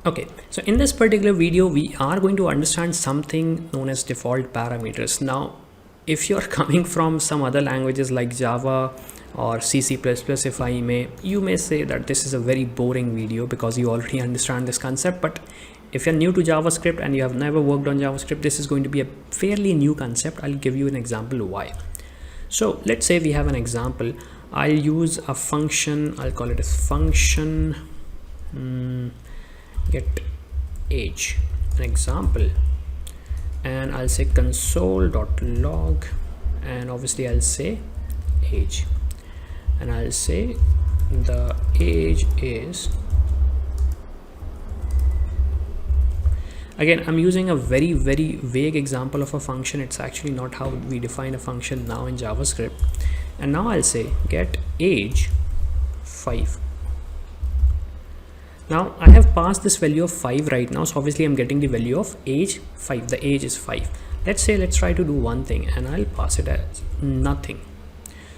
Okay, so in this particular video, we are going to understand something known as default parameters. Now, if you're coming from some other languages like Java or C++, if I may, you may say that this is a very boring video because you already understand this concept. But if you're new to JavaScript and you have never worked on JavaScript, this is going to be a fairly new concept. I'll give you an example why. So let's say we have an example. I'll use a function. I'll call it as function get age, an example, and I'll say console.log, and obviously I'll say age, and I'll say the age is, again I'm using a very vague example of a function. It's actually not how we define a function now in JavaScript. And now I'll say get age 5. Now I have passed this value of 5 right now, so obviously I'm getting the value of age 5. The age is 5. Let's try to do one thing, and I'll pass it as nothing.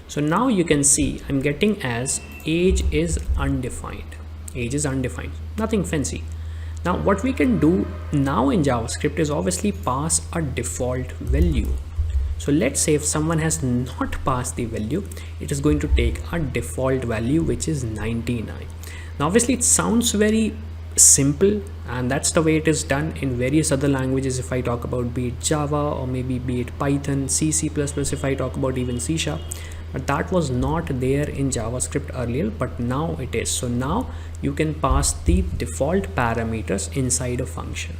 So now you can see I'm getting as age is undefined. Age is undefined, nothing fancy. Now what we can do now in JavaScript is obviously pass a default value. So let's say if someone has not passed the value, it is going to take a default value, which is 99. Now obviously it sounds very simple, and that's the way it is done in various other languages. If I talk about be it Java, or maybe be it Python, C++, if I talk about even C#, but that was not there in JavaScript earlier, but now it is. So now you can pass the default parameters inside a function.